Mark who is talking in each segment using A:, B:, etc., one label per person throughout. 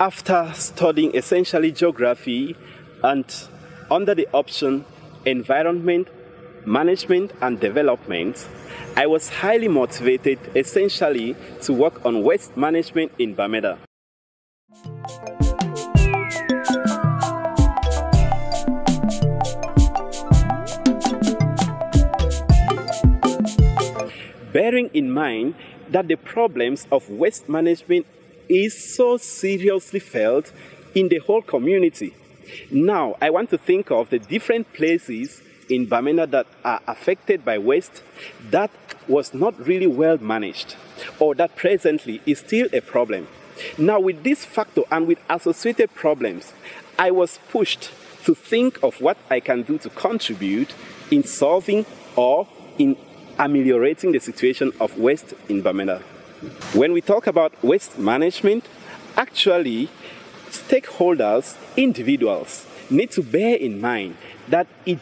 A: After studying essentially geography and under the option environment, management and development, I was highly motivated essentially to work on waste management in Bamenda. Bearing in mind that the problems of waste management is so seriously felt in the whole community. Now, I want to think of the different places in Bamenda that are affected by waste that was not really well managed, or that presently is still a problem. Now, with this factor and with associated problems, I was pushed to think of what I can do to contribute in solving or in ameliorating the situation of waste in Bamenda. When we talk about waste management, actually, stakeholders, individuals, need to bear in mind that it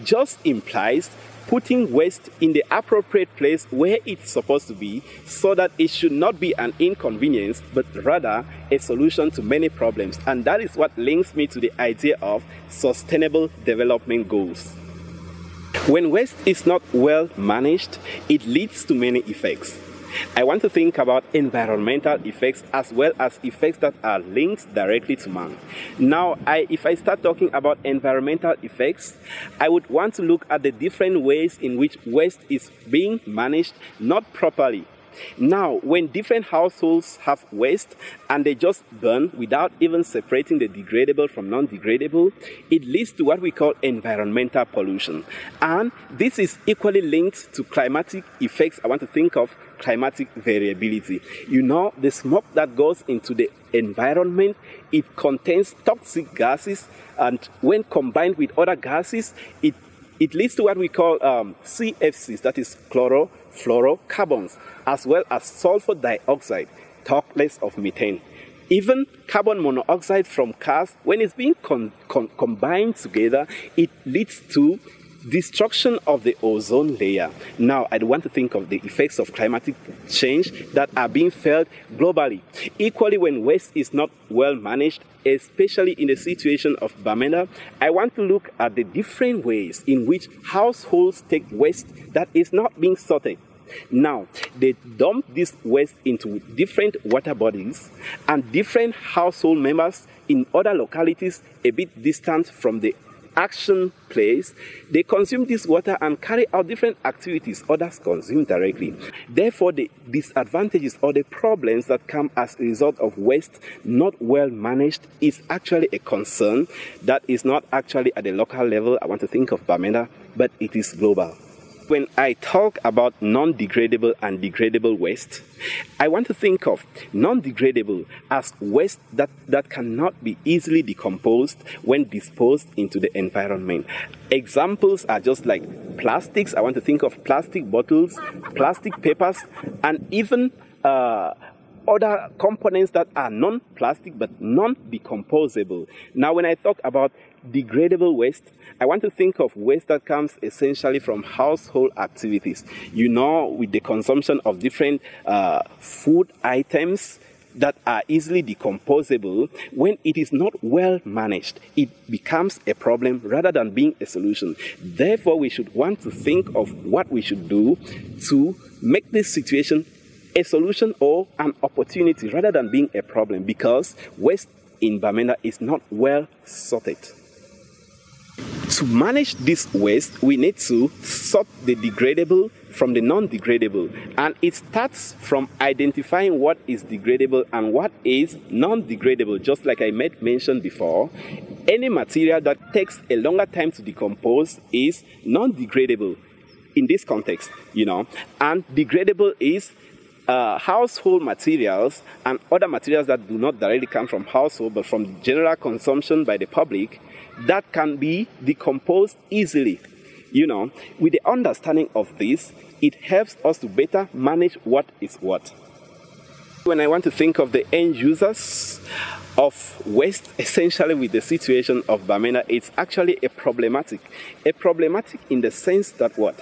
A: just implies putting waste in the appropriate place where it's supposed to be, so that it should not be an inconvenience, but rather a solution to many problems. And that is what links me to the idea of sustainable development goals. When waste is not well managed, it leads to many effects. I want to think about environmental effects as well as effects that are linked directly to man. Now, if I start talking about environmental effects, I would want to look at the different ways in which waste is being managed not properly. Now, when different households have waste and they just burn without even separating the degradable from non-degradable, it leads to what we call environmental pollution. And this is equally linked to climatic effects. I want to think of climatic variability. You know, the smoke that goes into the environment, it contains toxic gases, and when combined with other gases, it leads to what we call CFCs, that is chlorofluorocarbons, as well as sulfur dioxide, talk less of methane. Even carbon monoxide from cars, when it's being combined together, it leads to destruction of the ozone layer. Now, I want to think of the effects of climatic change that are being felt globally. Equally, when waste is not well managed, especially in the situation of Bamenda, I want to look at the different ways in which households take waste that is not being sorted. Now, they dump this waste into different water bodies, and different household members in other localities a bit distant from the action place, they consume this water and carry out different activities others consume directly. Therefore, the disadvantages or the problems that come as a result of waste not well managed is actually a concern that is not actually at the local level. I want to think of Bamenda, but it is global. When I talk about non-degradable and degradable waste, I want to think of non-degradable as waste that cannot be easily decomposed when disposed into the environment. Examples are just like plastics. I want to think of plastic bottles, plastic papers, and even other components that are non-plastic but non-decomposable. Now, when I talk about degradable waste, I want to think of waste that comes essentially from household activities. You know, with the consumption of different food items that are easily decomposable, when it is not well managed, it becomes a problem rather than being a solution. Therefore, we should want to think of what we should do to make this situation a solution or an opportunity rather than being a problem, because waste in Bamenda is not well sorted. To manage this waste, we need to sort the degradable from the non-degradable, and it starts from identifying what is degradable and what is non-degradable. Just like I made mention before, any material that takes a longer time to decompose is non-degradable in this context, you know, and degradable is household materials and other materials that do not directly come from household but from general consumption by the public that can be decomposed easily. You know, with the understanding of this, it helps us to better manage what is what. When I want to think of the end users of waste, essentially with the situation of Bamenda, it's actually a problematic in the sense that what?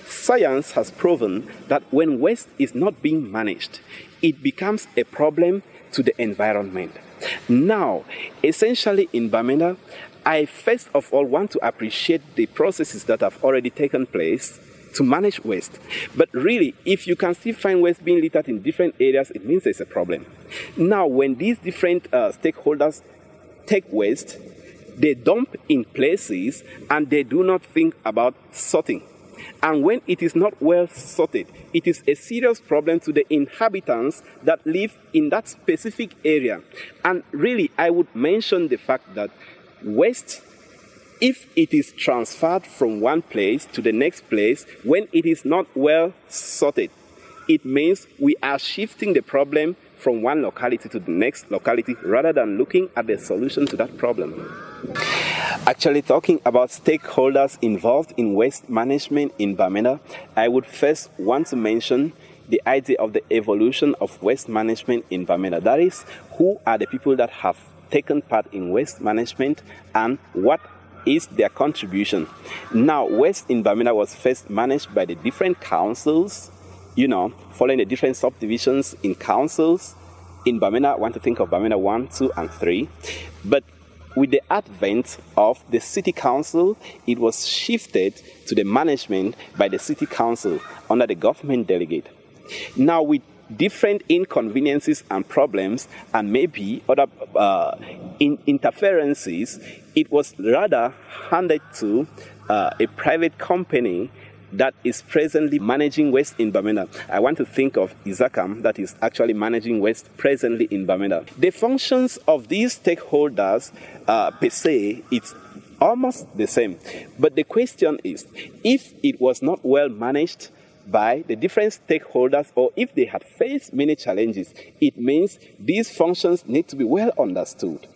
A: Science has proven that when waste is not being managed, it becomes a problem to the environment. Now, essentially in Bamenda, I first of all want to appreciate the processes that have already taken place to manage waste. But really, if you can still find waste being littered in different areas, it means there's a problem. Now, when these different stakeholders take waste, they dump in places and they do not think about sorting. And when it is not well sorted, it is a serious problem to the inhabitants that live in that specific area. And really, I would mention the fact that waste, if it is transferred from one place to the next place, when it is not well sorted, it means we are shifting the problem from one locality to the next locality rather than looking at the solution to that problem. Actually, talking about stakeholders involved in waste management in Bamenda, I would first want to mention the idea of the evolution of waste management in Bamenda. That is, who are the people that have taken part in waste management and what is their contribution. Now, waste in Bamenda was first managed by the different councils, following the different subdivisions in councils. In Bamenda, I want to think of Bamenda 1, 2, and 3. But with the advent of the city council, it was shifted to the management by the city council under the government delegate. Now, with different inconveniences and problems and maybe other interferences, it was rather handed to a private company that is presently managing waste in Bamenda. I want to think of Isakam that is actually managing waste presently in Bamenda. The functions of these stakeholders per se, it's almost the same. But the question is, if it was not well managed by the different stakeholders, or if they had faced many challenges, it means these functions need to be well understood.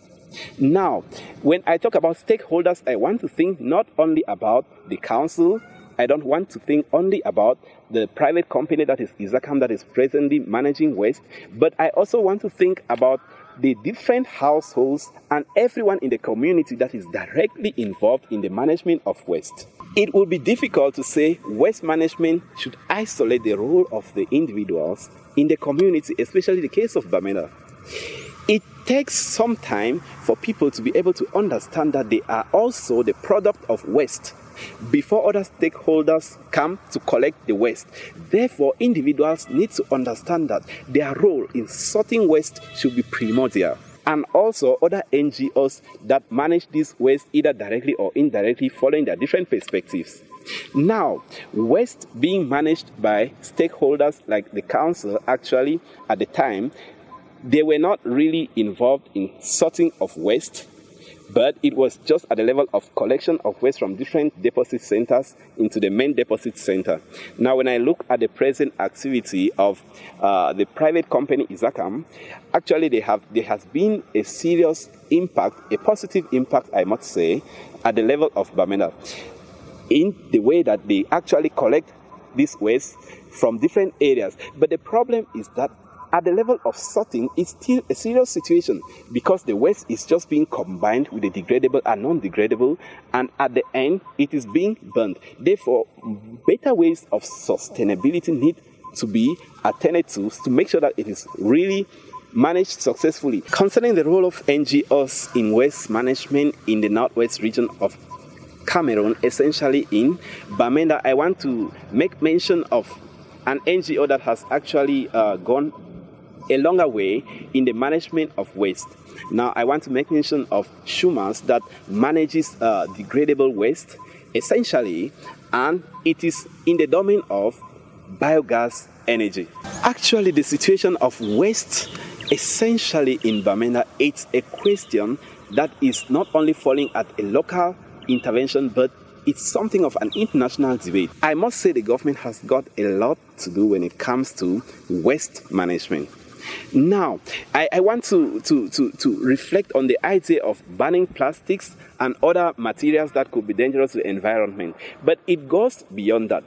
A: Now, when I talk about stakeholders, I want to think not only about the council. I don't want to think only about the private company that is Isakam that is presently managing waste, but I also want to think about the different households and everyone in the community that is directly involved in the management of waste. It will be difficult to say waste management should isolate the role of the individuals in the community, especially the case of Bamenda. It takes some time for people to be able to understand that they are also the product of waste before other stakeholders come to collect the waste. Therefore, individuals need to understand that their role in sorting waste should be primordial. And also other NGOs that manage this waste either directly or indirectly, following their different perspectives. Now, waste being managed by stakeholders like the council, actually at the time, they were not really involved in sorting of waste, but it was just at the level of collection of waste from different deposit centers into the main deposit center. Now, when I look at the present activity of the private company Isakam, actually there has been a serious impact, a positive impact, I must say, at the level of Bamenda, in the way that they actually collect this waste from different areas. But the problem is that at the level of sorting, it's still a serious situation because the waste is just being combined with the degradable and non-degradable, and at the end, it is being burned. Therefore, better ways of sustainability need to be attended to make sure that it is really managed successfully. Concerning the role of NGOs in waste management in the northwest region of Cameroon, essentially in Bamenda, I want to make mention of an NGO that has actually gone a longer way in the management of waste. Now, I want to make mention of Shumas that manages degradable waste, essentially, and it is in the domain of biogas energy. Actually, the situation of waste, essentially in Bamenda, it's a question that is not only falling at a local intervention, but it's something of an international debate. I must say the government has got a lot to do when it comes to waste management. Now, I want to reflect on the idea of banning plastics and other materials that could be dangerous to the environment. But it goes beyond that.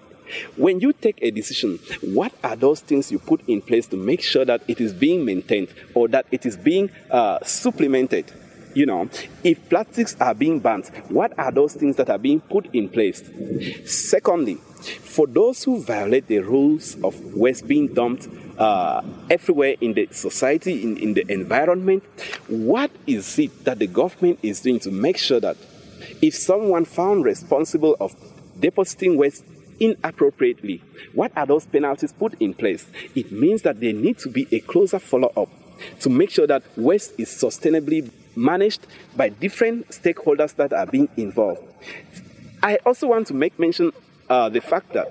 A: When you take a decision, what are those things you put in place to make sure that it is being maintained or that it is being supplemented? If plastics are being banned, what are those things that are being put in place? Secondly, For those who violate the rules of waste being dumped everywhere in the society, in the environment, what is it that the government is doing to make sure that if someone found responsible of depositing waste inappropriately, what are those penalties put in place? It means that there needs to be a closer follow-up to make sure that waste is sustainably managed by different stakeholders that are being involved. I also want to make mention the fact that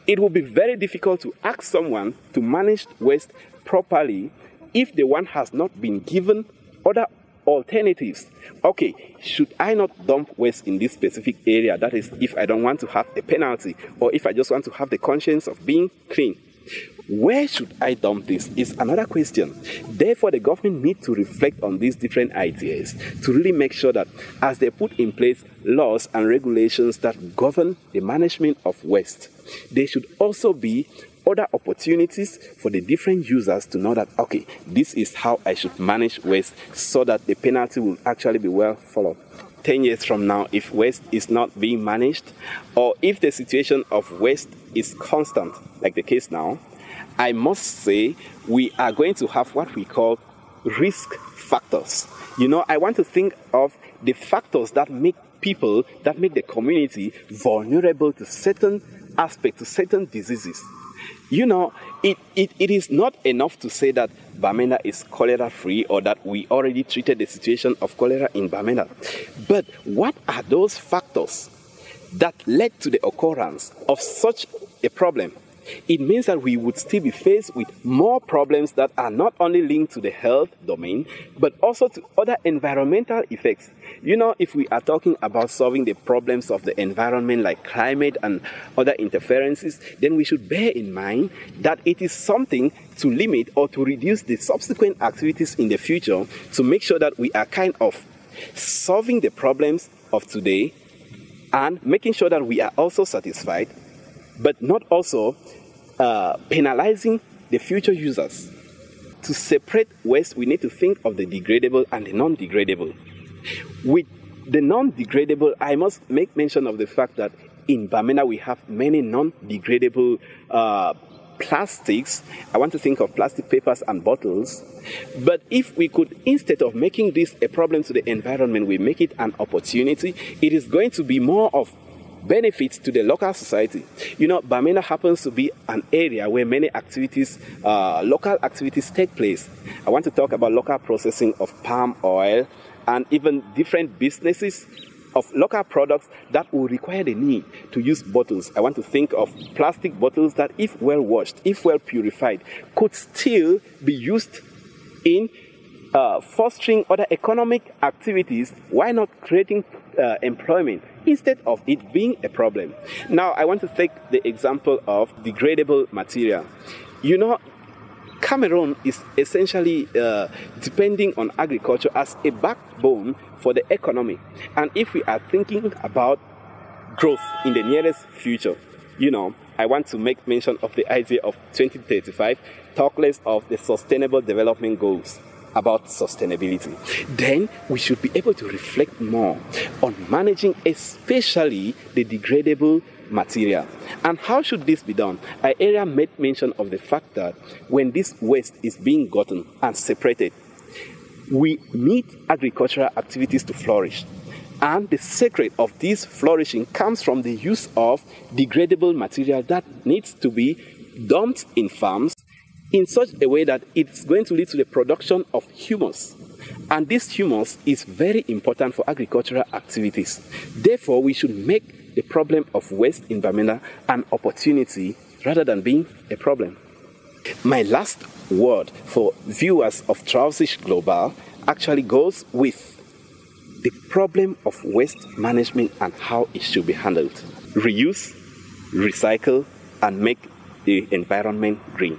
A: it will be very difficult to ask someone to manage waste properly if the one has not been given other alternatives. Okay, should I not dump waste in this specific area? That is, if I don't want to have a penalty, or if I just want to have the conscience of being clean. Where should I dump this is another question. Therefore, the government needs to reflect on these different ideas to really make sure that as they put in place laws and regulations that govern the management of waste, there should also be other opportunities for the different users to know that, okay, this is how I should manage waste so that the penalty will actually be well followed. 10 years from now, if waste is not being managed, or if the situation of waste is constant, like the case now, I must say we are going to have what we call risk factors. You know, I want to think of the factors that make people, that make the community vulnerable to certain aspects, to certain diseases. You know, it is not enough to say that Bamenda is cholera-free or that we already treated the situation of cholera in Bamenda. But what are those factors that led to the occurrence of such a problem? It means that we would still be faced with more problems that are not only linked to the health domain, but also to other environmental effects. You know, if we are talking about solving the problems of the environment like climate and other interferences, then we should bear in mind that it is something to limit or to reduce the subsequent activities in the future to make sure that we are kind of solving the problems of today and making sure that we are also satisfied, but not also penalizing the future users. To separate waste, we need to think of the degradable and the non-degradable. With the non-degradable, I must make mention of the fact that in Bamenda we have many non-degradable plastics. I want to think of plastic papers and bottles. But if we could, instead of making this a problem to the environment, we make it an opportunity, it is going to be more of benefits to the local society. You know, Bamenda happens to be an area where many activities, local activities take place. I want to talk about local processing of palm oil and even different businesses of local products that will require the need to use bottles. I want to think of plastic bottles that, if well washed, if well purified, could still be used in fostering other economic activities. Why not creating employment instead of it being a problem? Now, I want to take the example of degradable material. You know, Cameroon is essentially depending on agriculture as a backbone for the economy. And if we are thinking about growth in the nearest future, you know, I want to make mention of the idea of 2035, talk less of the Sustainable Development Goals about sustainability. Then we should be able to reflect more on managing especially the degradable material. And how should this be done? I earlier made mention of the fact that when this waste is being gotten and separated, we need agricultural activities to flourish. And the secret of this flourishing comes from the use of degradable material that needs to be dumped in farms in such a way that it's going to lead to the production of humus. And this humus is very important for agricultural activities. Therefore, we should make the problem of waste in Bamenda an opportunity rather than being a problem. My last word for viewers of Draufsicht Global actually goes with the problem of waste management and how it should be handled. Reuse, recycle, and make the environment green.